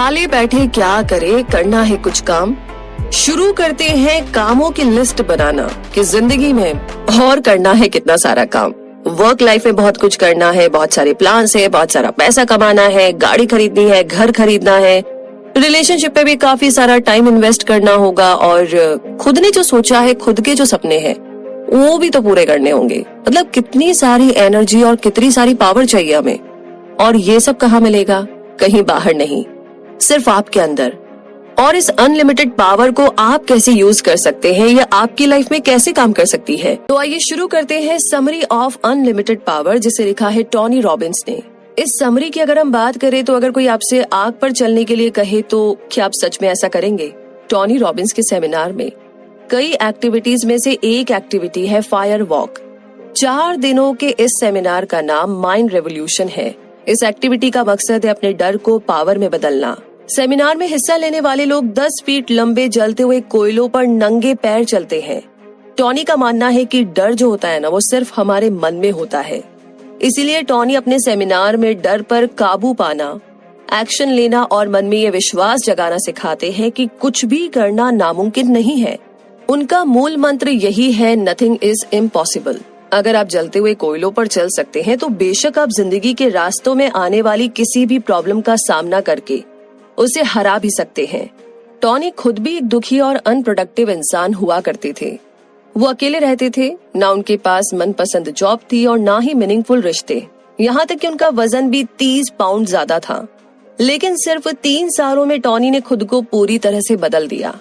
खाली बैठे क्या करे, करना है कुछ काम। शुरू करते हैं कामों की लिस्ट बनाना कि जिंदगी में और करना है कितना सारा काम। वर्क लाइफ में बहुत कुछ करना है, बहुत सारे प्लान्स है, बहुत सारा पैसा कमाना है, गाड़ी खरीदनी है, घर खरीदना है, रिलेशनशिप पे भी काफी सारा टाइम इन्वेस्ट करना होगा और खुद ने जो सोचा है, खुद के जो सपने हैं वो भी तो पूरे करने होंगे। मतलब कितनी सारी एनर्जी और कितनी सारी पावर चाहिए हमें। और ये सब कहाँ मिलेगा? कहीं बाहर नहीं, सिर्फ आपके अंदर। और इस अनलिमिटेड पावर को आप कैसे यूज कर सकते हैं, या आपकी लाइफ में कैसे काम कर सकती है। तो आइए शुरू करते हैं समरी ऑफ अनलिमिटेड पावर, जिसे लिखा है टोनी रॉबिन्स ने। इस समरी की अगर हम बात करें तो अगर कोई आपसे आग पर चलने के लिए कहे तो क्या आप सच में ऐसा करेंगे? टोनी रॉबिन्स के सेमिनार में कई एक्टिविटीज में से एक एक्टिविटी है फायर वॉक। 4 दिनों के इस सेमिनार का नाम माइंड रेवोल्यूशन है। इस एक्टिविटी का मकसद है अपने डर को पावर में बदलना। सेमिनार में हिस्सा लेने वाले लोग 10 फीट लंबे जलते हुए कोयलों पर नंगे पैर चलते हैं। टोनी का मानना है कि डर जो होता है ना, वो सिर्फ हमारे मन में होता है। इसीलिए टोनी अपने सेमिनार में डर पर काबू पाना, एक्शन लेना और मन में ये विश्वास जगाना सिखाते हैं कि कुछ भी करना नामुमकिन नहीं है। उनका मूल मंत्र यही है, नथिंग इज इम्पॉसिबल। अगर आप जलते हुए कोयलों पर चल सकते हैं तो बेशक आप जिंदगी के रास्तों में आने वाली किसी भी प्रॉब्लम का सामना करके उसे हरा भी सकते हैं। टोनी खुद भी एक दुखी और अनप्रोडक्टिव इंसान हुआ करते थे। वो अकेले रहते थे, ना उनके पास मनपसंद जॉब थी और ना ही मीनिंगफुल रिश्ते। यहाँ तक कि उनका वजन भी 30 पाउंड ज्यादा था। लेकिन सिर्फ 3 सालों में टोनी ने खुद को पूरी तरह से बदल दिया।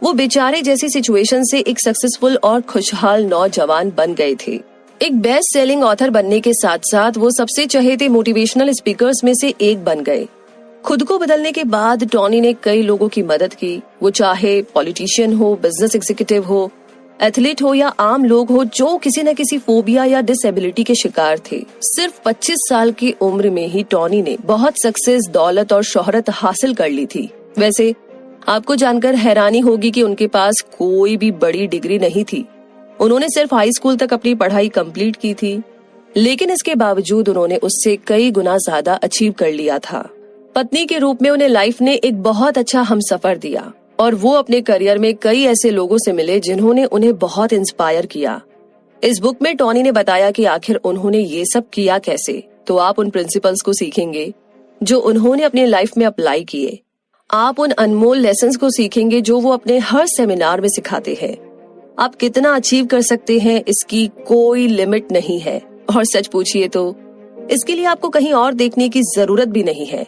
वो बेचारे जैसी सिचुएशन से एक सक्सेसफुल और खुशहाल नौजवान बन गए थे। एक बेस्ट सेलिंग ऑथर बनने के साथ साथ वो सबसे चहेते मोटिवेशनल स्पीकर्स में से एक बन गए। खुद को बदलने के बाद टोनी ने कई लोगों की मदद की, वो चाहे पॉलिटिशियन हो, बिजनेस एग्जीक्यूटिव हो, एथलीट हो या आम लोग हो जो किसी न किसी फोबिया या डिसेबिलिटी के शिकार थे। सिर्फ 25 साल की उम्र में ही टोनी ने बहुत सक्सेस, दौलत और शोहरत हासिल कर ली थी। वैसे आपको जानकर हैरानी होगी कि उनके पास कोई भी बड़ी डिग्री नहीं थी। उन्होंने सिर्फ हाई स्कूल तक अपनी पढ़ाई कंप्लीट की थी, लेकिन इसके बावजूद उन्होंने उससे कई गुना ज्यादा अचीव कर लिया था। पत्नी के रूप में उन्हें लाइफ ने एक बहुत अच्छा हमसफर दिया और वो अपने करियर में कई ऐसे लोगों से मिले जिन्होंने उन्हें बहुत इंस्पायर किया। इस बुक में टोनी ने बताया कि आखिर उन्होंने ये सब किया कैसे। तो आप उन प्रिंसिपल्स को सीखेंगे जो उन्होंने अपनी लाइफ में अप्लाई किए। आप उन अनमोल लेसन्स को सीखेंगे जो वो अपने हर सेमिनार में सिखाते हैं। आप कितना अचीव कर सकते हैं इसकी कोई लिमिट नहीं है, और सच पूछिए तो इसके लिए आपको कहीं और देखने की जरूरत भी नहीं है।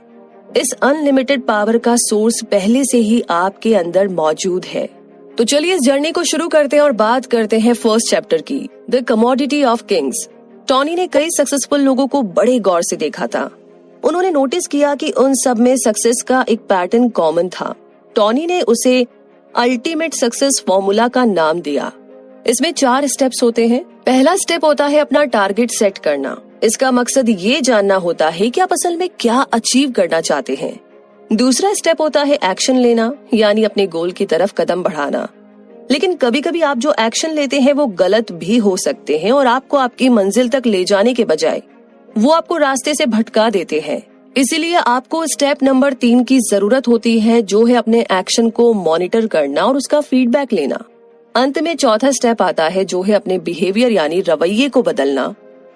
इस अनलिमिटेड पावर का सोर्स पहले से ही आपके अंदर मौजूद है। तो चलिए इस जर्नी को शुरू करते हैं और बात करते हैं फर्स्ट चैप्टर की, the commodity of Kings. Tony ने कई सक्सेसफुल लोगों को बड़े गौर से देखा था। उन्होंने नोटिस किया कि उन सब में सक्सेस का एक पैटर्न कॉमन था। टोनी ने उसे अल्टीमेट सक्सेस फॉर्मूला का नाम दिया। इसमें 4 स्टेप्स होते हैं। पहला स्टेप होता है अपना टारगेट सेट करना। इसका मकसद ये जानना होता है कि आप असल में क्या अचीव करना चाहते हैं। दूसरा स्टेप होता है एक्शन लेना, यानी अपने गोल की तरफ कदम बढ़ाना। लेकिन कभी कभी आप जो एक्शन लेते हैं वो गलत भी हो सकते हैं और आपको आपकी मंजिल तक ले जाने के बजाय वो आपको रास्ते से भटका देते हैं। इसीलिए आपको स्टेप नंबर 3 की जरूरत होती है, जो है अपने एक्शन को मॉनिटर करना और उसका फीडबैक लेना। अंत में चौथा स्टेप आता है, जो है अपने बिहेवियर यानी रवैये को बदलना,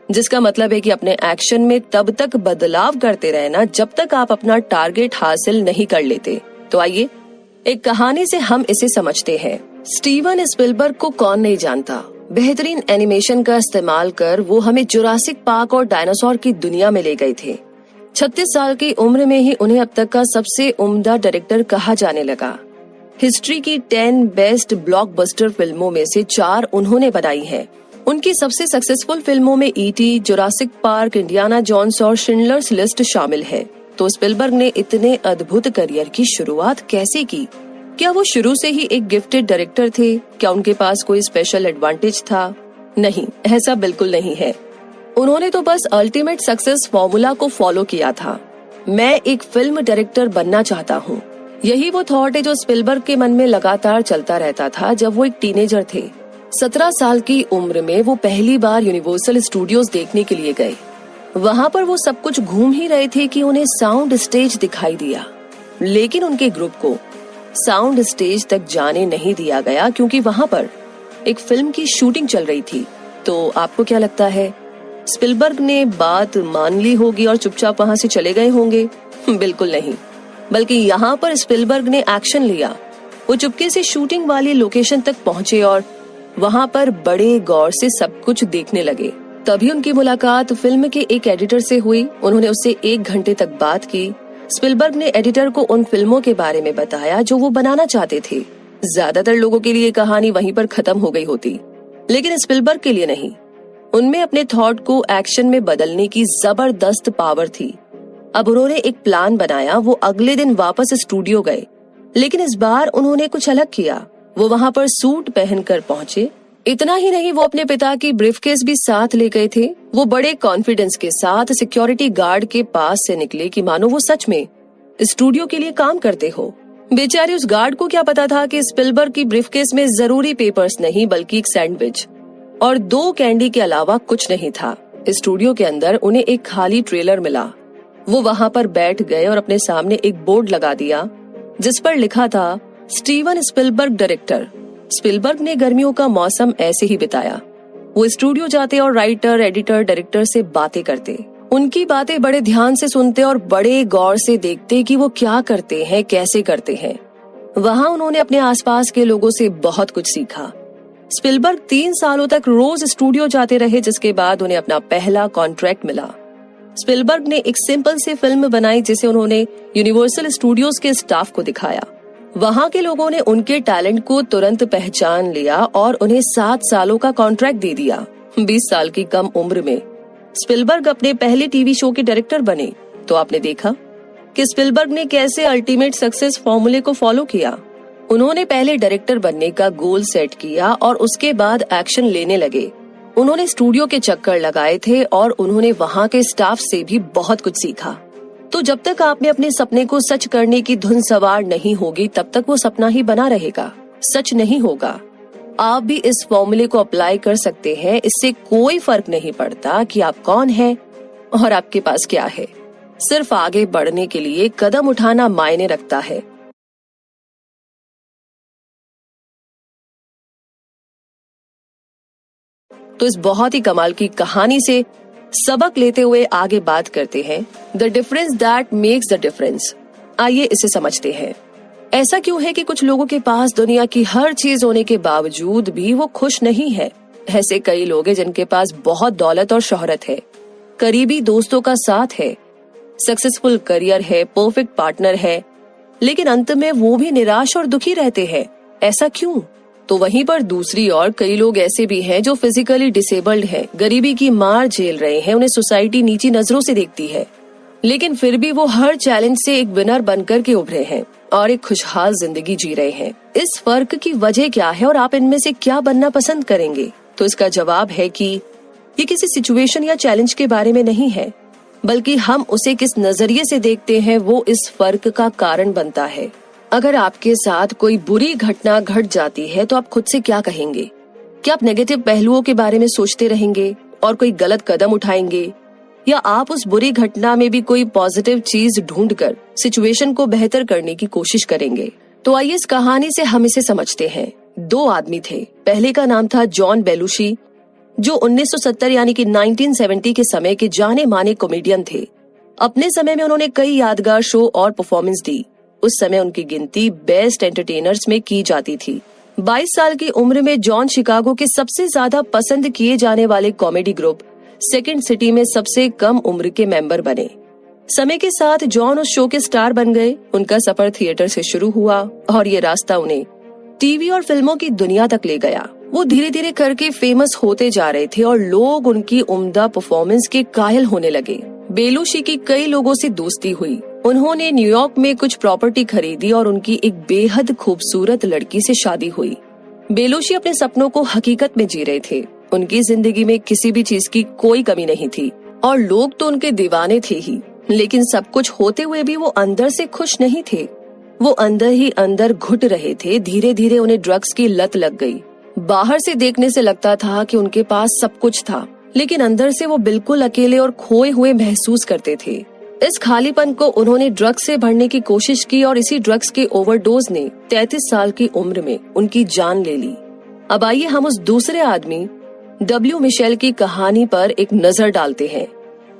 जिसका मतलब है कि अपने एक्शन में तब तक बदलाव करते रहना जब तक आप अपना टारगेट हासिल नहीं कर लेते। तो आइए एक कहानी से हम इसे समझते हैं। स्टीवन स्पिलबर्ग को कौन नहीं जानता। बेहतरीन एनिमेशन का इस्तेमाल कर वो हमें जुरासिक पार्क और डायनासोर की दुनिया में ले गए थे। 36 साल की उम्र में ही उन्हें अब तक का सबसे उम्दा डायरेक्टर कहा जाने लगा। हिस्ट्री की 10 बेस्ट ब्लॉकबस्टर फिल्मों में से 4 उन्होंने बनाई है। उनकी सबसे सक्सेसफुल फिल्मों में ET, Jurassic Park, Indiana Jones और शिंडलर्स लिस्ट शामिल है। तो स्पिलबर्ग ने इतने अद्भुत करियर की शुरुआत कैसे की? क्या वो शुरू से ही एक गिफ्टेड डायरेक्टर थे? क्या उनके पास कोई स्पेशल एडवांटेज था? नहीं, ऐसा बिल्कुल नहीं है। उन्होंने तो बस अल्टीमेट सक्सेस फॉर्मूला को फॉलो किया था। मैं एक फिल्म डायरेक्टर बनना चाहता हूँ। यही वो थॉट है जो स्पिलबर्ग के मन में लगातार चलता रहता था जब वो एक टीनेजर थे। 17 साल की उम्र में वो पहली बार यूनिवर्सल स्टूडियोज देखने के लिए गए। वहाँ पर वो सब कुछ घूम ही रहे थे कि उन्हें साउंड स्टेज दिखाई दिया। लेकिन उनके ग्रुप को साउंड स्टेज तक जाने नहीं दिया गया क्योंकि वहां पर एक फिल्म की शूटिंग चल रही थी। तो आपको क्या लगता है, स्पिलबर्ग ने बात मान ली होगी और चुपचाप वहां से चले गए होंगे? बिल्कुल नहीं, बल्कि यहाँ पर स्पिलबर्ग ने एक्शन लिया। वो चुपके से शूटिंग वाली लोकेशन तक पहुंचे और वहां पर बड़े गौर से सब कुछ देखने लगे। तभी उनकी मुलाकात फिल्म के एक एडिटर से हुई। उन्होंने उससे 1 घंटे तक बात की। स्पिलबर्ग ने एडिटर को उन फिल्मों के बारे में बताया जो वो बनाना चाहते थे। ज्यादातर लोगों के लिए कहानी वहीं पर खत्म हो गई होती, लेकिन स्पिलबर्ग के लिए नहीं। उनमें अपने थॉट को एक्शन में बदलने की जबरदस्त पावर थी। अब उन्होंने एक प्लान बनाया। वो अगले दिन वापस स्टूडियो गए, लेकिन इस बार उन्होंने कुछ अलग किया। वो वहां पर सूट पहनकर पहुंचे। इतना ही नहीं, वो अपने पिता की ब्रीफकेस भी साथ ले गए थे। वो बड़े कॉन्फिडेंस के साथ सिक्योरिटी गार्ड के पास से निकले कि मानो वो सच में स्टूडियो के लिए काम करते हो। बेचारे उस गार्ड को क्या पता था कि स्पिलबर्ग की ब्रीफकेस में जरूरी पेपर्स नहीं बल्कि एक सैंडविच और 2 कैंडी के अलावा कुछ नहीं था। स्टूडियो के अंदर उन्हें एक खाली ट्रेलर मिला। वो वहां पर बैठ गए और अपने सामने एक बोर्ड लगा दिया जिस पर लिखा था स्टीवन स्पिलबर्ग डायरेक्टर। स्पिलबर्ग ने गर्मियों का मौसम ऐसे ही बिताया। वो स्टूडियो जाते और राइटर, एडिटर, डायरेक्टर से बातें करते। उनकी बातें बड़े ध्यान से सुनते और बड़े गौर से देखते कि वो क्या करते हैं, कैसे करते हैं। वहां उन्होंने अपने आसपास के लोगों से बहुत कुछ सीखा। स्पिलबर्ग 3 सालों तक रोज स्टूडियो जाते रहे, जिसके बाद उन्हें अपना पहला कॉन्ट्रैक्ट मिला। स्पिलबर्ग ने एक सिंपल सी फिल्म बनाई जिसे उन्होंने यूनिवर्सल स्टूडियोज के स्टाफ को दिखाया। वहां के लोगों ने उनके टैलेंट को तुरंत पहचान लिया और उन्हें 7 सालों का कॉन्ट्रैक्ट दे दिया। 20 साल की कम उम्र में स्पिलबर्ग अपने पहले टीवी शो के डायरेक्टर बने। तो आपने देखा कि स्पिलबर्ग ने कैसे अल्टीमेट सक्सेस फॉर्मूले को फॉलो किया। उन्होंने पहले डायरेक्टर बनने का गोल सेट किया और उसके बाद एक्शन लेने लगे। उन्होंने स्टूडियो के चक्कर लगाए थे और उन्होंने वहां के स्टाफ से भी बहुत कुछ सीखा। तो जब तक आप में अपने सपने को सच करने की धुन सवार नहीं होगी, तब तक वो सपना ही बना रहेगा, सच नहीं होगा। आप भी इस फॉर्मूले को अप्लाई कर सकते हैं। इससे कोई फर्क नहीं पड़ता कि आप कौन हैं और आपके पास क्या है। सिर्फ आगे बढ़ने के लिए कदम उठाना मायने रखता है। तो इस बहुत ही कमाल की कहानी से सबक लेते हुए आगे बात करते हैं, the difference that makes the difference. आइए इसे समझते हैं। ऐसा क्यों है कि कुछ लोगों के पास दुनिया की हर चीज होने के बावजूद भी वो खुश नहीं है? ऐसे कई लोग हैं जिनके पास बहुत दौलत और शोहरत है, करीबी दोस्तों का साथ है, सक्सेसफुल करियर है, परफेक्ट पार्टनर है, लेकिन अंत में वो भी निराश और दुखी रहते हैं। ऐसा क्यों? तो वहीं पर दूसरी ओर कई लोग ऐसे भी हैं जो फिजिकली डिसेबल्ड हैं, गरीबी की मार झेल रहे हैं, उन्हें सोसाइटी नीची नजरों से देखती है, लेकिन फिर भी वो हर चैलेंज से एक विनर बनकर के उभरे हैं और एक खुशहाल जिंदगी जी रहे हैं। इस फर्क की वजह क्या है और आप इनमें से क्या बनना पसंद करेंगे? तो इसका जवाब है कि ये किसी सिचुएशन या चैलेंज के बारे में नहीं है, बल्कि हम उसे किस नजरिए से देखते हैं वो इस फर्क का कारण बनता है। अगर आपके साथ कोई बुरी घटना घट जाती है तो आप खुद से क्या कहेंगे? क्या आप नेगेटिव पहलुओं के बारे में सोचते रहेंगे और कोई गलत कदम उठाएंगे, या आप उस बुरी घटना में भी कोई पॉजिटिव चीज ढूंढकर सिचुएशन को बेहतर करने की कोशिश करेंगे? तो आइए इस कहानी से हम इसे समझते हैं। 2 आदमी थे। पहले का नाम था जॉन बेलुशी, जो 1970 यानी कि 1970 के समय के जाने माने कॉमेडियन थे। अपने समय में उन्होंने कई यादगार शो और परफॉर्मेंस दी। उस समय उनकी गिनती बेस्ट एंटरटेनर्स में की जाती थी। 22 साल की उम्र में जॉन शिकागो के सबसे ज्यादा पसंद किए जाने वाले कॉमेडी ग्रुप सेकंड सिटी में सबसे कम उम्र के मेंबर बने। समय के साथ जॉन उस शो के स्टार बन गए। उनका सफर थिएटर से शुरू हुआ और ये रास्ता उन्हें टीवी और फिल्मों की दुनिया तक ले गया। वो धीरे धीरे करके फेमस होते जा रहे थे और लोग उनकी उम्दा परफॉर्मेंस के कायल होने लगे। बेलुशी की कई लोगों से दोस्ती हुई। उन्होंने न्यूयॉर्क में कुछ प्रॉपर्टी खरीदी और उनकी एक बेहद खूबसूरत लड़की से शादी हुई। बेलुशी अपने सपनों को हकीकत में जी रहे थे। उनकी जिंदगी में किसी भी चीज की कोई कमी नहीं थी और लोग तो उनके दीवाने थे ही, लेकिन सब कुछ होते हुए भी वो अंदर से खुश नहीं थे। वो अंदर ही अंदर घुट रहे थे। धीरे धीरे उन्हें ड्रग्स की लत लग गई। बाहर से देखने से लगता था कि उनके पास सब कुछ था, लेकिन अंदर से वो बिल्कुल अकेले और खोए हुए महसूस करते थे। इस खालीपन को उन्होंने ड्रग्स से भरने की कोशिश की और इसी ड्रग्स के ओवरडोज ने 33 साल की उम्र में उनकी जान ले ली। अब आइए हम उस दूसरे आदमी डब्ल्यू मिशेल की कहानी पर एक नजर डालते हैं।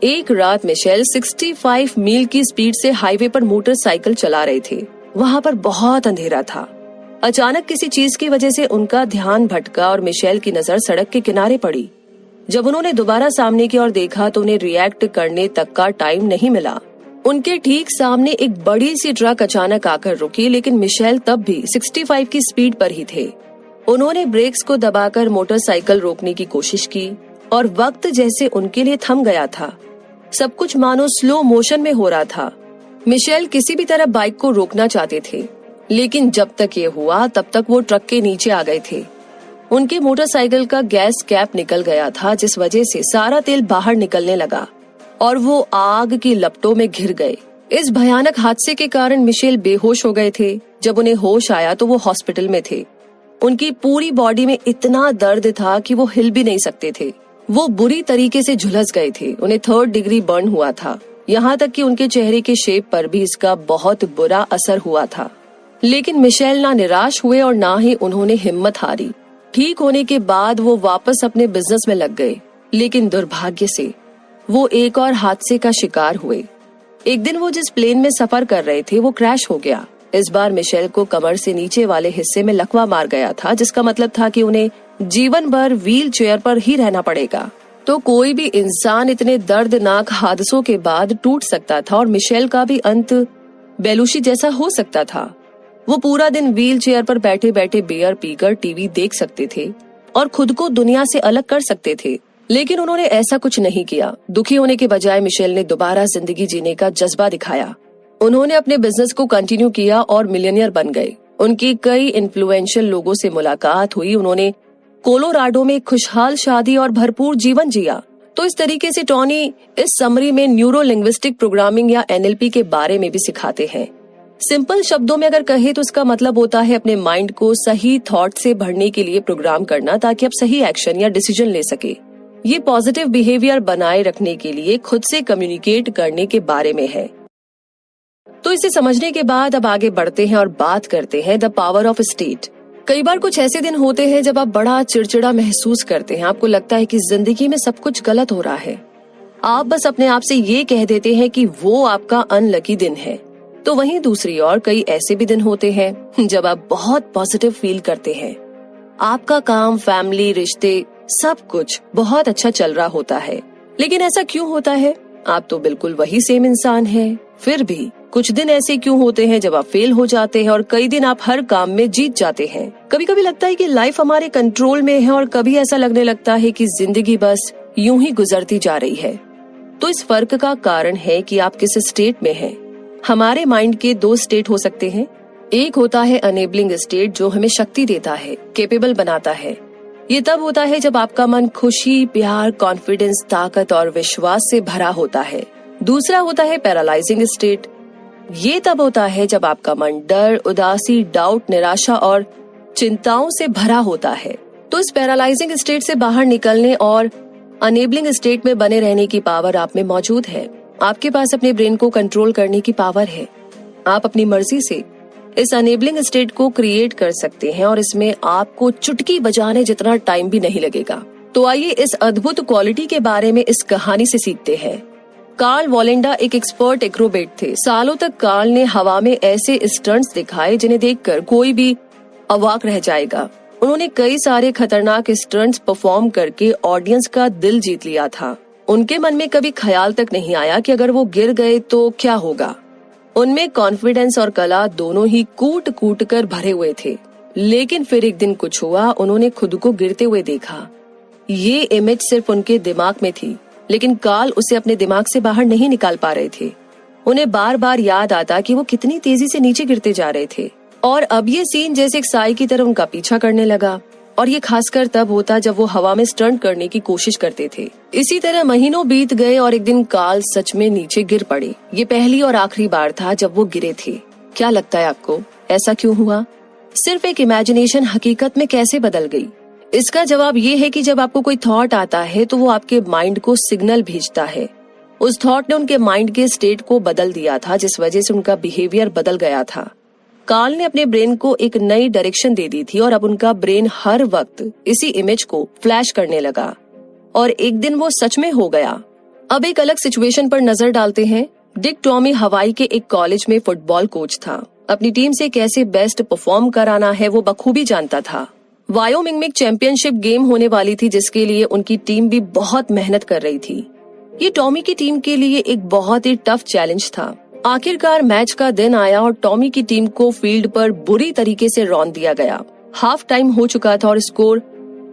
एक रात मिशेल 65 मील की स्पीड से हाईवे पर मोटरसाइकिल चला रहे थे। वहां पर बहुत अंधेरा था। अचानक किसी चीज की वजह से उनका ध्यान भटका और मिशेल की नजर सड़क के किनारे पड़ी। जब उन्होंने दोबारा सामने की ओर देखा तो उन्हें रिएक्ट करने तक का टाइम नहीं मिला। उनके ठीक सामने एक बड़ी सी ट्रक अचानक आकर रुकी, लेकिन मिशेल तब भी 65 की स्पीड पर ही थे। उन्होंने ब्रेक्स को दबाकर मोटरसाइकिल रोकने की कोशिश की और वक्त जैसे उनके लिए थम गया था। सब कुछ मानो स्लो मोशन में हो रहा था। मिशेल किसी भी तरह बाइक को रोकना चाहते थे, लेकिन जब तक ये हुआ तब तक वो ट्रक के नीचे आ गए थे। उनके मोटरसाइकिल का गैस कैप निकल गया था, जिस वजह से सारा तेल बाहर निकलने लगा और वो आग की लपटों में घिर गए। इस भयानक हादसे के कारण मिशेल बेहोश हो गए थे। जब उन्हें होश आया तो वो हॉस्पिटल में थे। उनकी पूरी बॉडी में इतना दर्द था कि वो हिल भी नहीं सकते थे। वो बुरी तरीके से झुलस गए थे। उन्हें 3rd डिग्री बर्न हुआ था। यहाँ तक कि उनके चेहरे के शेप पर भी इसका बहुत बुरा असर हुआ था। लेकिन मिशेल ना निराश हुए और ना ही उन्होंने हिम्मत हारी। ठीक होने के बाद वो वापस अपने बिजनेस में लग गए, लेकिन दुर्भाग्य से वो एक और हादसे का शिकार हुए। एक दिन वो जिस प्लेन में सफर कर रहे थे वो क्रैश हो गया। इस बार मिशेल को कमर से नीचे वाले हिस्से में लकवा मार गया था, जिसका मतलब था कि उन्हें जीवन भर व्हील चेयर पर ही रहना पड़ेगा। तो कोई भी इंसान इतने दर्दनाक हादसों के बाद टूट सकता था और मिशेल का भी अंत बेलूशी जैसा हो सकता था। वो पूरा दिन व्हील चेयर पर बैठे बैठे बियर पीकर टीवी देख सकते थे और खुद को दुनिया से अलग कर सकते थे, लेकिन उन्होंने ऐसा कुछ नहीं किया। दुखी होने के बजाय मिशेल ने दोबारा जिंदगी जीने का जज्बा दिखाया। उन्होंने अपने बिजनेस को कंटिन्यू किया और मिलियनियर बन गए। उनकी कई इन्फ्लुएंशियल लोगों से मुलाकात हुई। उन्होंने कोलोराडो में खुशहाल शादी और भरपूर जीवन जिया। तो इस तरीके से टॉनी इस समरी में न्यूरो लिंग्विस्टिक प्रोग्रामिंग या NLP के बारे में भी सिखाते हैं। सिंपल शब्दों में अगर कहे तो इसका मतलब होता है अपने माइंड को सही थॉट से भरने के लिए प्रोग्राम करना, ताकि आप सही एक्शन या डिसीजन ले सके। ये पॉजिटिव बिहेवियर बनाए रखने के लिए खुद से कम्युनिकेट करने के बारे में है। तो इसे समझने के बाद अब आगे बढ़ते हैं और बात करते हैं द पावर ऑफ स्टेट। कई बार कुछ ऐसे दिन होते हैं जब आप बड़ा चिड़चिड़ा महसूस करते हैं। आपको लगता है कि जिंदगी में सब कुछ गलत हो रहा है। आप बस अपने आप से ये कह देते हैं कि वो आपका अनलकी दिन है। तो वहीं दूसरी ओर कई ऐसे भी दिन होते हैं जब आप बहुत पॉजिटिव फील करते हैं। आपका काम, फैमिली, रिश्ते, सब कुछ बहुत अच्छा चल रहा होता है। लेकिन ऐसा क्यों होता है? आप तो बिल्कुल वही सेम इंसान हैं। फिर भी कुछ दिन ऐसे क्यों होते हैं जब आप फेल हो जाते हैं और कई दिन आप हर काम में जीत जाते हैं। कभी कभी लगता है कि लाइफ हमारे कंट्रोल में है और कभी ऐसा लगने लगता है कि जिंदगी बस यूं ही गुजरती जा रही है। तो इस फर्क का कारण है कि आप किस स्टेट में हैं। हमारे माइंड के 2 स्टेट हो सकते हैं। एक होता है अनेबलिंग स्टेट, जो हमें शक्ति देता है, केपेबल बनाता है। ये तब होता है जब आपका मन खुशी, प्यार, कॉन्फिडेंस, ताकत और विश्वास से भरा होता है। दूसरा होता है पैरालाइजिंग स्टेट। ये तब होता है जब आपका मन डर, उदासी, डाउट, निराशा और चिंताओं से भरा होता है। तो इस पैरालाइजिंग स्टेट से बाहर निकलने और अनेबलिंग स्टेट में बने रहने की पावर आप में मौजूद है। आपके पास अपने ब्रेन को कंट्रोल करने की पावर है। आप अपनी मर्जी से इस अनेबलिंग स्टेट को क्रिएट कर सकते हैं और इसमें आपको चुटकी बजाने जितना टाइम भी नहीं लगेगा। तो आइए इस अद्भुत क्वालिटी के बारे में इस कहानी से सीखते हैं। कार्ल वॉलेंडा एक एक्सपर्ट एक्रोबेट थे। सालों तक कार्ल ने हवा में ऐसे स्टंट्स दिखाए जिन्हें देखकर कोई भी अवाक रह जाएगा। उन्होंने कई सारे खतरनाक स्टंट्स परफॉर्म करके ऑडियंस का दिल जीत लिया था। उनके मन में कभी ख्याल तक नहीं आया कि अगर वो गिर गए तो क्या होगा। उनमें कॉन्फिडेंस और कला दोनों ही कूट कूट कर भरे हुए थे। लेकिन फिर एक दिन कुछ हुआ। उन्होंने खुद को गिरते हुए देखा। ये इमेज सिर्फ उनके दिमाग में थी, लेकिन कार्ल उसे अपने दिमाग से बाहर नहीं निकाल पा रहे थे। उन्हें बार बार याद आता कि वो कितनी तेजी से नीचे गिरते जा रहे थे और अब ये सीन जैसे एक साई की तरह उनका पीछा करने लगा। और ये खासकर तब होता जब वो हवा में स्टंट करने की कोशिश करते थे। इसी तरह महीनों बीत गए और एक दिन कार्ल सच में नीचे गिर पड़े। ये पहली और आखिरी बार था जब वो गिरे थे। क्या लगता है आपको, ऐसा क्यों हुआ? सिर्फ एक इमेजिनेशन हकीकत में कैसे बदल गई? इसका जवाब ये है कि जब आपको कोई थॉट आता है तो वो आपके माइंड को सिग्नल भेजता है। उस थॉट ने उनके माइंड के स्टेट को बदल दिया था, जिस वजह से उनका बिहेवियर बदल गया था। कार्ल ने अपने ब्रेन को एक नई डायरेक्शन दे दी थी और अब उनका ब्रेन हर वक्त इसी इमेज को फ्लैश करने लगा और एक दिन वो सच में हो गया। अब एक अलग सिचुएशन पर नजर डालते हैं। डिक टॉमी हवाई के एक कॉलेज में फुटबॉल कोच था। अपनी टीम से कैसे बेस्ट परफॉर्म कराना है वो बखूबी जानता था। वायोमिंग में एक चैंपियनशिप गेम होने वाली थी, जिसके लिए उनकी टीम भी बहुत मेहनत कर रही थी। ये टॉमी की टीम के लिए एक बहुत ही टफ चैलेंज था। आखिरकार मैच का दिन आया और टॉमी की टीम को फील्ड पर बुरी तरीके से रौंद दिया गया। हाफ टाइम हो चुका था और स्कोर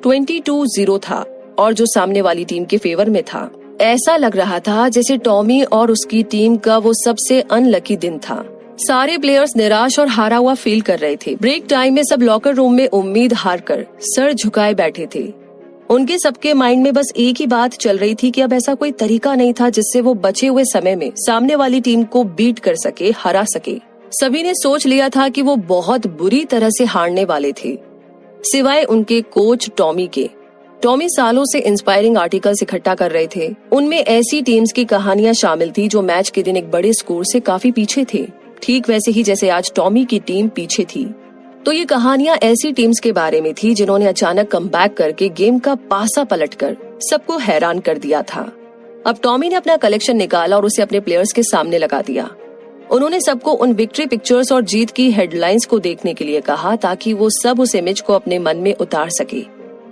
22-0 था और जो सामने वाली टीम के फेवर में था। ऐसा लग रहा था जैसे टॉमी और उसकी टीम का वो सबसे अनलकी दिन था। सारे प्लेयर्स निराश और हारा हुआ फील कर रहे थे। ब्रेक टाइम में सब लॉकर रूम में उम्मीद हार कर सर झुकाए बैठे थे। उनके सबके माइंड में बस एक ही बात चल रही थी कि अब ऐसा कोई तरीका नहीं था जिससे वो बचे हुए समय में सामने वाली टीम को बीट कर सके, हरा सके। सभी ने सोच लिया था कि वो बहुत बुरी तरह से हारने वाले थे, सिवाय उनके कोच टॉमी के। टॉमी सालों से इंस्पायरिंग आर्टिकल्स इकट्ठा कर रहे थे। उनमें ऐसी टीम्स की कहानियां शामिल थी जो मैच के दिन एक बड़े स्कोर से काफी पीछे थे, ठीक वैसे ही जैसे आज टॉमी की टीम पीछे थी। तो ये कहानियां ऐसी टीम्स के बारे में थी जिन्होंने अचानक कमबैक करके गेम का पासा पलटकर सबको हैरान कर दिया था। अब टॉमी ने अपना कलेक्शन निकाला और उसे अपने प्लेयर्स के सामने लगा दिया। उन्होंने सबको उन विक्ट्री पिक्चर्स और जीत की हेडलाइंस को देखने के लिए कहा ताकि वो सब उस इमेज को अपने मन में उतार सके।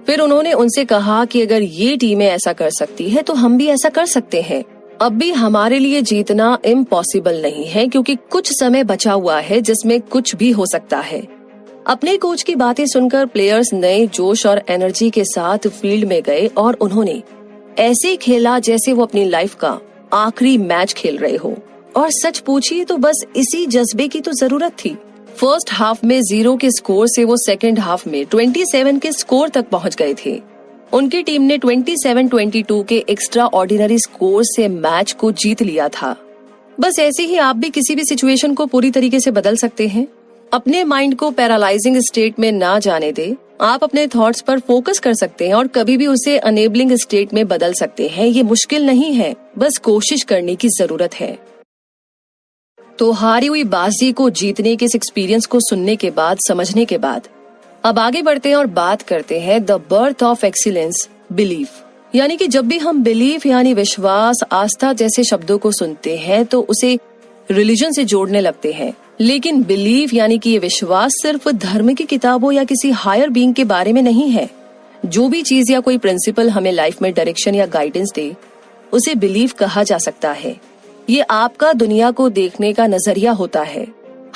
फिर उन्होंने उनसे कहा कि अगर ये टीमें ऐसा कर सकती है तो हम भी ऐसा कर सकते हैं। अब भी हमारे लिए जीतना इम्पॉसिबल नहीं है, क्योंकि कुछ समय बचा हुआ है जिसमें कुछ भी हो सकता है। अपने कोच की बातें सुनकर प्लेयर्स नए जोश और एनर्जी के साथ फील्ड में गए और उन्होंने ऐसे खेला जैसे वो अपनी लाइफ का आखिरी मैच खेल रहे हो। और सच पूछिए तो बस इसी जज्बे की तो जरूरत थी। फर्स्ट हाफ में 0 के स्कोर से वो सेकेंड हाफ में 27 के स्कोर तक पहुंच गए थे। उनकी टीम ने 27-22 के एक्स्ट्रा ऑर्डिनरी स्कोर से मैच को जीत लिया था। बस ऐसे ही आप भी किसी भी सिचुएशन को पूरी तरीके से बदल सकते हैं। अपने माइंड को पैरालाइजिंग स्टेट में ना जाने दे। आप अपने थॉट्स पर फोकस कर सकते हैं और कभी भी उसे अनेबलिंग स्टेट में बदल सकते हैं। ये मुश्किल नहीं है, बस कोशिश करने की जरूरत है। तो हारी हुई बाजी को जीतने के इस एक्सपीरियंस को सुनने के बाद, समझने के बाद, अब आगे बढ़ते हैं और बात करते हैं the birth of excellence, belief. यानी कि जब भी हम बिलीफ यानी विश्वास, आस्था जैसे शब्दों को सुनते हैं तो उसे रिलीजन से जोड़ने लगते हैं। लेकिन बिलीफ यानी कि ये विश्वास सिर्फ धर्म की किताबों या किसी हायर बीइंग के बारे में नहीं है। जो भी चीज या कोई प्रिंसिपल हमें लाइफ में डायरेक्शन या गाइडेंस दे, उसे बिलीफ कहा जा सकता है। ये आपका दुनिया को देखने का नजरिया होता है।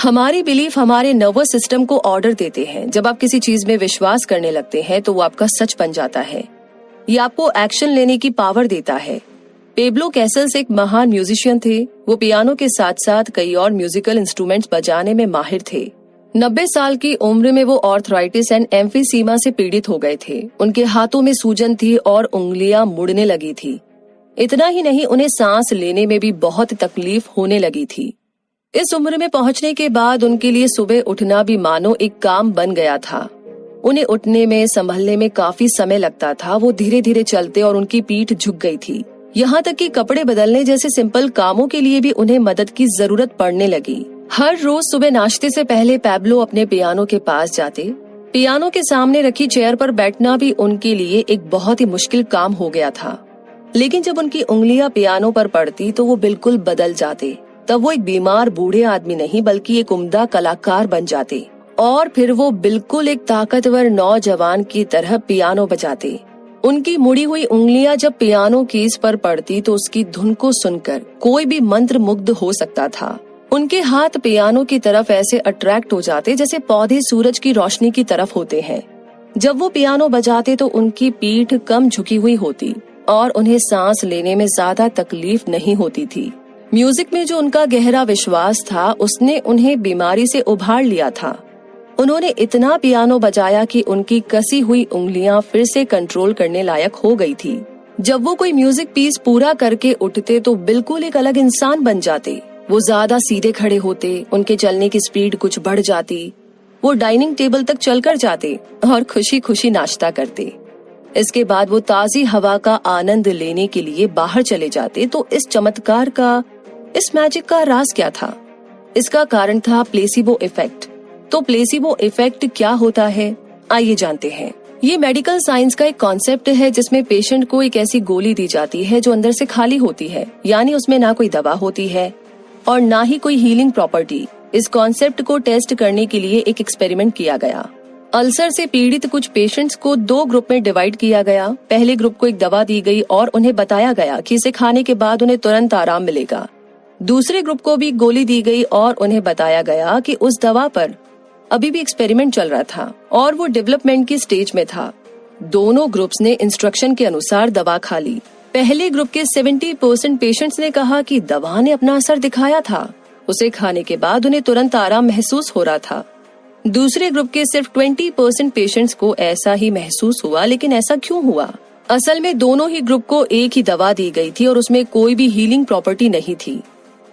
हमारी बिलीफ हमारे नर्वस सिस्टम को ऑर्डर देते हैं। जब आप किसी चीज में विश्वास करने लगते हैं तो वो आपका सच बन जाता है। ये आपको एक्शन लेने की पावर देता है। पेब्लो कैसल्स एक महान म्यूजिशियन थे। वो पियानो के साथ साथ कई और म्यूजिकल इंस्ट्रूमेंट्स बजाने में माहिर थे। 90 साल की उम्र में वो आर्थराइटिस एंड एम्फीसीमा से पीड़ित हो गए थे। उनके हाथों में सूजन थी और उंगलियां मुड़ने लगी थी। इतना ही नहीं, उन्हें सांस लेने में भी बहुत तकलीफ होने लगी थी। इस उम्र में पहुंचने के बाद उनके लिए सुबह उठना भी मानो एक काम बन गया था। उन्हें उठने में, संभलने में काफी समय लगता था। वो धीरे धीरे चलते और उनकी पीठ झुक गई थी। यहाँ तक कि कपड़े बदलने जैसे सिंपल कामों के लिए भी उन्हें मदद की जरूरत पड़ने लगी। हर रोज सुबह नाश्ते से पहले पैब्लो अपने पियानो के पास जाते। पियानो के सामने रखी चेयर पर बैठना भी उनके लिए एक बहुत ही मुश्किल काम हो गया था। लेकिन जब उनकी उंगलियां पियानो पर पड़ती तो वो बिल्कुल बदल जाते। तब वो एक बीमार बूढ़े आदमी नहीं बल्कि एक उम्दा कलाकार बन जाते और फिर वो बिल्कुल एक ताकतवर नौजवान की तरह पियानो बजाते। उनकी मुड़ी हुई उंगलियां जब पियानो कीज पर पड़ती तो उसकी धुन को सुनकर कोई भी मंत्र मुग्ध हो सकता था। उनके हाथ पियानो की तरफ ऐसे अट्रैक्ट हो जाते जैसे पौधे सूरज की रोशनी की तरफ होते हैं। जब वो पियानो बजाते तो उनकी पीठ कम झुकी हुई होती और उन्हें सांस लेने में ज्यादा तकलीफ नहीं होती थी। म्यूजिक में जो उनका गहरा विश्वास था उसने उन्हें बीमारी से उभार लिया था। उन्होंने इतना पियानो बजाया कि उनकी कसी हुई उंगलियां फिर से कंट्रोल करने लायक हो गई थी। जब वो कोई म्यूजिक पीस पूरा करके उठते तो बिल्कुल एक अलग इंसान बन जाते। वो ज्यादा सीधे खड़े होते, उनके चलने की स्पीड कुछ बढ़ जाती। वो डाइनिंग टेबल तक चलकर जाते और खुशी खुशी नाश्ता करते। इसके बाद वो ताजी हवा का आनंद लेने के लिए बाहर चले जाते। तो इस चमत्कार का, इस मैजिक का राज क्या था? इसका कारण था प्लेसिबो इफेक्ट। तो प्लेसिबो इफेक्ट क्या होता है, आइए जानते हैं। ये मेडिकल साइंस का एक कॉन्सेप्ट है जिसमें पेशेंट को एक ऐसी गोली दी जाती है जो अंदर से खाली होती है, यानी उसमें ना कोई दवा होती है और ना ही कोई हीलिंग प्रॉपर्टी। इस कॉन्सेप्ट को टेस्ट करने के लिए एक एक्सपेरिमेंट किया गया। अल्सर से पीड़ित कुछ पेशेंट्स को 2 ग्रुप में डिवाइड किया गया। पहले ग्रुप को एक दवा दी गई और उन्हें बताया गया कि इसे खाने के बाद उन्हें तुरंत आराम मिलेगा। दूसरे ग्रुप को भी गोली दी गई और उन्हें बताया गया कि उस दवा पर अभी भी एक्सपेरिमेंट चल रहा था और वो डेवलपमेंट की स्टेज में था। दोनों ग्रुप्स ने इंस्ट्रक्शन के अनुसार दवा खा ली। पहले ग्रुप के 70% पेशेंट्स ने कहा कि दवा ने अपना असर दिखाया था, उसे खाने के बाद उन्हें तुरंत आराम महसूस हो रहा था। दूसरे ग्रुप के सिर्फ 20% पेशेंट्स को ऐसा ही महसूस हुआ। लेकिन ऐसा क्यों हुआ? असल में दोनों ही ग्रुप को एक ही दवा दी गई थी और उसमें कोई भी हीलिंग प्रॉपर्टी नहीं थी।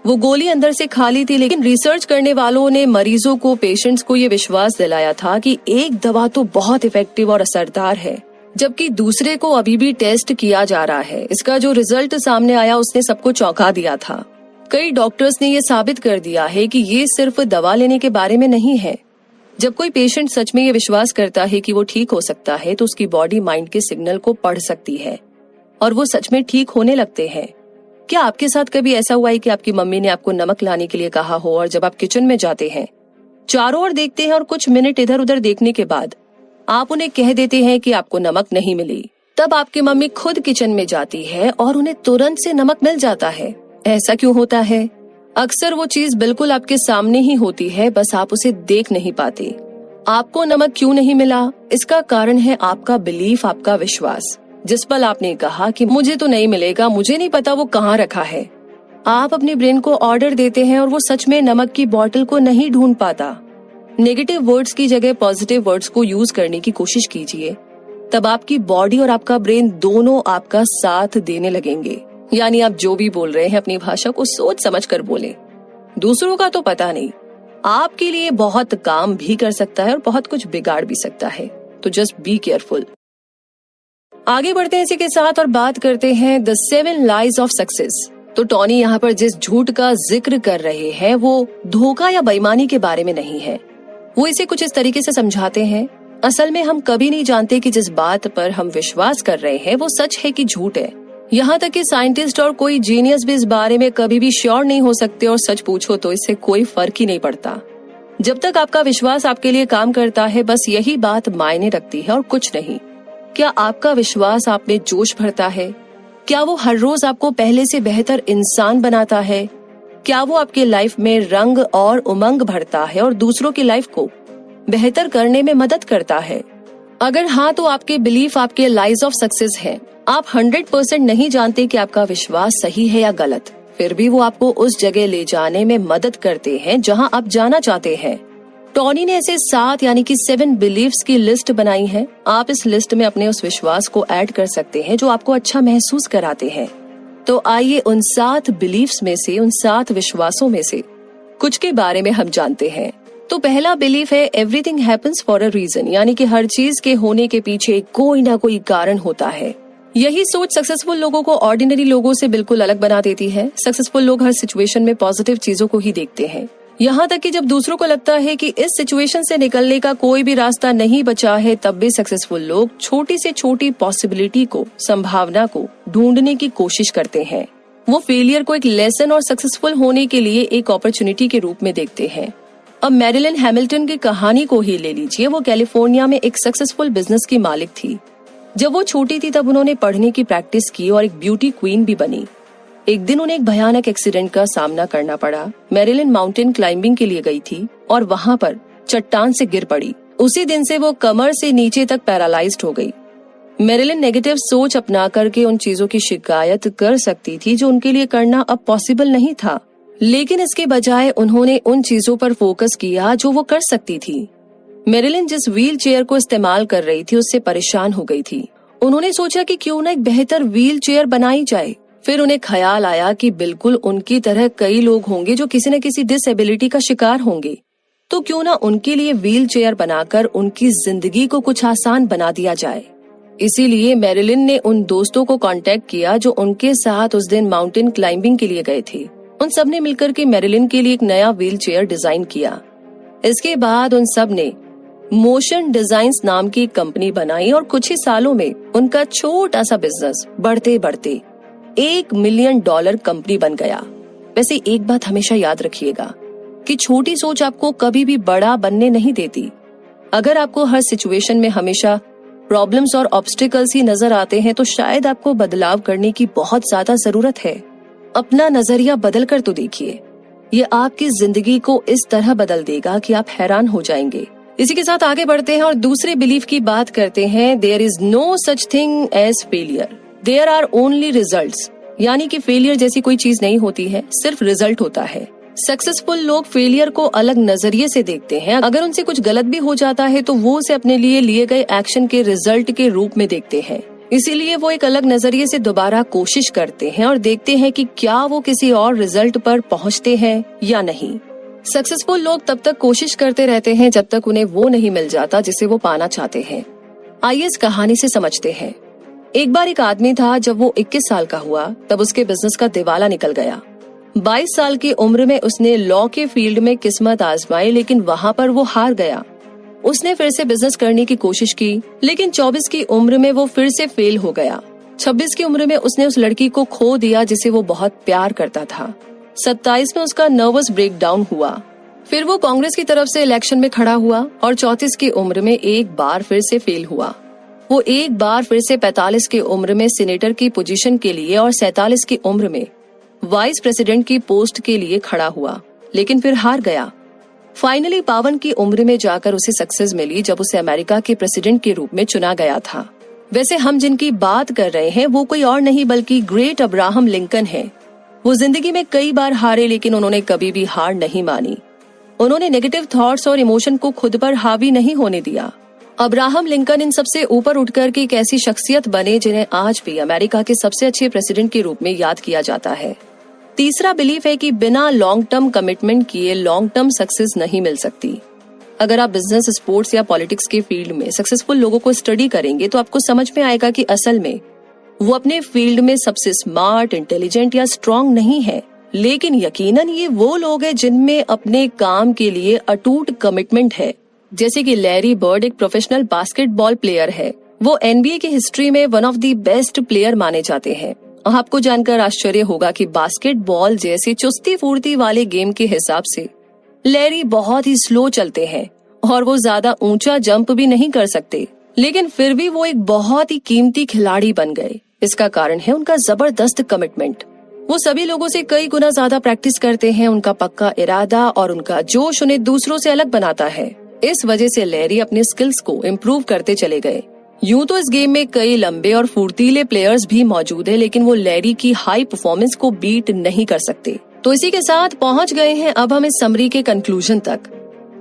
वो गोली अंदर से खाली थी। लेकिन रिसर्च करने वालों ने मरीजों को, पेशेंट्स को ये विश्वास दिलाया था कि एक दवा तो बहुत इफेक्टिव और असरदार है, जबकि दूसरे को अभी भी टेस्ट किया जा रहा है। इसका जो रिजल्ट सामने आया उसने सबको चौंका दिया था। कई डॉक्टर्स ने ये साबित कर दिया है कि ये सिर्फ दवा लेने के बारे में नहीं है। जब कोई पेशेंट सच में ये विश्वास करता है कि वो ठीक हो सकता है तो उसकी बॉडी माइंड के सिग्नल को पढ़ सकती है और वो सच में ठीक होने लगते हैं। क्या आपके साथ कभी ऐसा हुआ है कि आपकी मम्मी ने आपको नमक लाने के लिए कहा हो और जब आप किचन में जाते हैं, चारों ओर देखते हैं और कुछ मिनट इधर उधर देखने के बाद आप उन्हें कह देते हैं कि आपको नमक नहीं मिली, तब आपकी मम्मी खुद किचन में जाती है और उन्हें तुरंत से नमक मिल जाता है? ऐसा क्यों होता है? अक्सर वो चीज बिल्कुल आपके सामने ही होती है, बस आप उसे देख नहीं पाते। आपको नमक क्यों नहीं मिला? इसका कारण है आपका बिलीफ, आपका विश्वास। जिस पल आपने कहा कि मुझे तो नहीं मिलेगा, मुझे नहीं पता वो कहाँ रखा है, आप अपने ब्रेन को ऑर्डर देते हैं और वो सच में नमक की बोतल को नहीं ढूंढ पाता। नेगेटिव वर्ड्स की जगह पॉजिटिव वर्ड्स को यूज करने की कोशिश कीजिए, तब आपकी बॉडी और आपका ब्रेन दोनों आपका साथ देने लगेंगे। यानी आप जो भी बोल रहे हैं अपनी भाषा को सोच समझ कर बोले। दूसरों का तो पता नहीं, आपके लिए बहुत काम भी कर सकता है और बहुत कुछ बिगाड़ भी सकता है। तो जस्ट बी केयरफुल। आगे बढ़ते हैं इसी के साथ और बात करते हैं द 7 लाइज ऑफ सक्सेस। तो टॉनी यहाँ पर जिस झूठ का जिक्र कर रहे हैं वो धोखा या बेईमानी के बारे में नहीं है। वो इसे कुछ इस तरीके से समझाते हैं, असल में हम कभी नहीं जानते कि जिस बात पर हम विश्वास कर रहे हैं वो सच है कि झूठ है। यहाँ तक कि साइंटिस्ट और कोई जीनियस भी इस बारे में कभी भी श्योर नहीं हो सकते और सच पूछो तो इससे कोई फर्क ही नहीं पड़ता। जब तक आपका विश्वास आपके लिए काम करता है, बस यही बात मायने रखती है और कुछ नहीं। क्या आपका विश्वास आप में जोश भरता है? क्या वो हर रोज आपको पहले से बेहतर इंसान बनाता है? क्या वो आपके लाइफ में रंग और उमंग भरता है और दूसरों की लाइफ को बेहतर करने में मदद करता है? अगर हाँ, तो आपके बिलीफ आपके लाइज ऑफ सक्सेस है। आप 100% नहीं जानते कि आपका विश्वास सही है या गलत, फिर भी वो आपको उस जगह ले जाने में मदद करते हैं जहां आप जाना चाहते हैं। टॉनी ने ऐसे 7 यानी कि 7 बिलीफ्स की लिस्ट बनाई है। आप इस लिस्ट में अपने उस विश्वास को ऐड कर सकते हैं जो आपको अच्छा महसूस कराते हैं। तो आइए उन 7 बिलीफ्स में से, उन 7 विश्वासों में से कुछ के बारे में हम जानते हैं। तो पहला बिलीफ है everything happens for a reason, यानी कि हर चीज के होने के पीछे कोई ना कोई कारण होता है। यही सोच सक्सेसफुल लोगों को ऑर्डिनरी लोगों से बिल्कुल अलग बना देती है। सक्सेसफुल लोग हर सिचुएशन में पॉजिटिव चीजों को ही देखते हैं, यहाँ तक कि जब दूसरों को लगता है कि इस सिचुएशन से निकलने का कोई भी रास्ता नहीं बचा है, तब भी सक्सेसफुल लोग छोटी से छोटी पॉसिबिलिटी को, संभावना को ढूंढने की कोशिश करते हैं। वो फेलियर को एक लेसन और सक्सेसफुल होने के लिए एक अपॉर्चुनिटी के रूप में देखते हैं। अब मैरिलन हैमिल्टन की कहानी को ही ले लीजिए। वो कैलिफोर्निया में एक सक्सेसफुल बिजनेस की मालिक थी। जब वो छोटी थी तब उन्होंने पढ़ने की प्रैक्टिस की और एक ब्यूटी क्वीन भी बनी। एक दिन उन्हें एक भयानक एक्सीडेंट का सामना करना पड़ा। मैरिलन माउंटेन क्लाइंबिंग के लिए गई थी और वहाँ पर चट्टान से गिर पड़ी। उसी दिन से वो कमर से नीचे तक पैरालाइज्ड हो गई। मैरिलन नेगेटिव सोच अपना करके उन चीजों की शिकायत कर सकती थी जो उनके लिए करना अब पॉसिबल नहीं था, लेकिन इसके बजाय उन्होंने उन चीजों पर फोकस किया जो वो कर सकती थी। मैरिलन जिस व्हील चेयर को इस्तेमाल कर रही थी उससे परेशान हो गई थी। उन्होंने सोचा कि क्यों ना एक बेहतर व्हील चेयर बनाई जाए। फिर उन्हें ख्याल आया कि बिल्कुल उनकी तरह कई लोग होंगे जो किसी न किसी डिसेबिलिटी का शिकार होंगे, तो क्यों ना उनके लिए व्हील चेयर बनाकर उनकी जिंदगी को कुछ आसान बना दिया जाए। इसीलिए मैरिलिन ने उन दोस्तों को कांटेक्ट किया जो उनके साथ उस दिन माउंटेन क्लाइंबिंग के लिए गए थे। उन सब ने मिलकर के मैरिलिन के लिए एक नया व्हील चेयर डिजाइन किया। इसके बाद उन सब ने मोशन डिजाइन्स नाम की कंपनी बनाई और कुछ ही सालों में उनका छोटा सा बिजनेस बढ़ते बढ़ते $1 मिलियन कंपनी बन गया। वैसे एक बात हमेशा याद रखिएगा कि छोटी सोच आपको कभी भी बड़ा बनने नहीं देती। अगर आपको हर सिचुएशन में हमेशा प्रॉब्लम्स और ऑब्स्टिकल्स ही नजर आते हैं तो शायद आपको बदलाव करने की बहुत ज्यादा जरूरत है। अपना नजरिया बदल कर तो देखिए, ये आपकी जिंदगी को इस तरह बदल देगा कि आप हैरान हो जाएंगे। इसी के साथ आगे बढ़ते हैं और दूसरे बिलीफ की बात करते हैं। There is no such thing as failure, there are only results. यानी कि फेलियर जैसी कोई चीज नहीं होती है, सिर्फ रिजल्ट होता है। सक्सेसफुल लोग फेलियर को अलग नजरिए से देखते हैं। अगर उनसे कुछ गलत भी हो जाता है तो वो उसे अपने लिए गए एक्शन के रिजल्ट के रूप में देखते हैं। इसीलिए वो एक अलग नजरिए से दोबारा कोशिश करते हैं और देखते हैं कि क्या वो किसी और रिजल्ट पर पहुंचते हैं या नहीं। सक्सेसफुल लोग तब तक कोशिश करते रहते हैं जब तक उन्हें वो नहीं मिल जाता जिसे वो पाना चाहते हैं। आइए इस कहानी से समझते हैं। एक बार एक आदमी था, जब वो 21 साल का हुआ तब उसके बिजनेस का दिवाला निकल गया। 22 साल की उम्र में उसने लॉ के फील्ड में किस्मत आजमाई, लेकिन वहाँ पर वो हार गया। उसने फिर से बिजनेस करने की कोशिश की, लेकिन 24 की उम्र में वो फिर से फेल हो गया। 26 की उम्र में उसने उस लड़की को खो दिया जिसे वो बहुत प्यार करता था। 27 में उसका नर्वस ब्रेकडाउन हुआ। फिर वो कांग्रेस की तरफ से इलेक्शन में खड़ा हुआ और 34 की उम्र में एक बार फिर से फेल हुआ। वो एक बार फिर से 45 की उम्र में सीनेटर की पोजीशन के लिए और 47 की उम्र में वाइस प्रेसिडेंट की पोस्ट के लिए खड़ा हुआ, लेकिन फिर हार गया। फाइनली 52 की उम्र में जाकर उसे सक्सेस मिली जब उसे अमेरिका के प्रेसिडेंट के रूप में चुना गया था। वैसे हम जिनकी बात कर रहे हैं वो कोई और नहीं बल्कि ग्रेट अब्राहम लिंकन है। वो जिंदगी में कई बार हारे, लेकिन उन्होंने कभी भी हार नहीं मानी। उन्होंने नेगेटिव थॉट्स और इमोशन को खुद पर हावी नहीं होने दिया। अब्राहम लिंकन इन सबसे ऊपर उठकर के एक ऐसी शख्सियत बने जिन्हें आज भी अमेरिका के सबसे अच्छे प्रेसिडेंट के रूप में याद किया जाता है। तीसरा बिलीफ है कि बिना लॉन्ग टर्म कमिटमेंट किए लॉन्ग टर्म सक्सेस नहीं मिल सकती। अगर आप बिजनेस, स्पोर्ट्स या पॉलिटिक्स के फील्ड में सक्सेसफुल लोगों को स्टडी करेंगे तो आपको समझ में आएगा कि असल में वो अपने फील्ड में सबसे स्मार्ट, इंटेलिजेंट या स्ट्रांग नहीं है, लेकिन यकीनन ये वो लोग हैं जिनमें अपने काम के लिए अटूट कमिटमेंट है। जैसे कि लैरी बर्ड एक प्रोफेशनल बास्केटबॉल प्लेयर है। वो NBA की हिस्ट्री में one of the best player माने जाते हैं। आपको जानकर आश्चर्य होगा कि बास्केटबॉल जैसे चुस्ती फुर्ती वाले गेम के हिसाब से लैरी बहुत ही स्लो चलते हैं और वो ज्यादा ऊंचा जंप भी नहीं कर सकते, लेकिन फिर भी वो एक बहुत ही कीमती खिलाड़ी बन गए। इसका कारण है उनका जबरदस्त कमिटमेंट। वो सभी लोगों से कई गुना ज्यादा प्रैक्टिस करते हैं। उनका पक्का इरादा और उनका जोश उन्हें दूसरों से अलग बनाता है। इस वजह से लैरी अपने स्किल्स को इम्प्रूव करते चले गए। यूं तो इस गेम में कई लंबे और फुर्तीले प्लेयर्स भी मौजूद है, लेकिन वो लैरी की हाई परफॉर्मेंस को बीट नहीं कर सकते। तो इसी के साथ पहुंच गए हैं अब हम इस समरी के कंक्लूजन तक।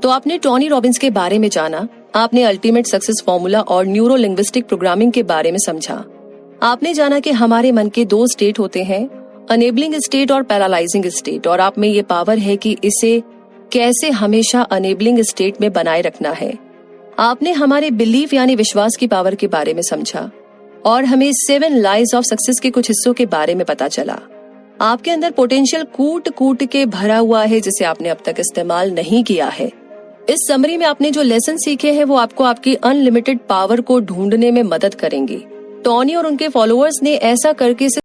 तो आपने टोनी रॉबिन्स के बारे में जाना, आपने अल्टीमेट सक्सेस फॉर्मूला और न्यूरो लिंग्विस्टिक प्रोग्रामिंग के बारे में समझा। आपने जाना कि हमारे मन के 2 स्टेट होते हैं, अनेबलिंग स्टेट और पैरालाइजिंग स्टेट, और आप में ये पावर है कि इसे कैसे हमेशा अनेबलिंग स्टेट में बनाए रखना है। आपने हमारे बिलीफ यानी विश्वास की पावर के बारे में समझा और हमें 7 लाइज ऑफ सक्सेस के कुछ हिस्सों के बारे में पता चला। आपके अंदर पोटेंशियल कूट कूट के भरा हुआ है जिसे आपने अब तक इस्तेमाल नहीं किया है। इस समरी में आपने जो लेसन सीखे हैं वो आपको आपकी अनलिमिटेड पावर को ढूंढने में मदद करेंगे। टोनी और उनके फॉलोअर्स ने ऐसा करके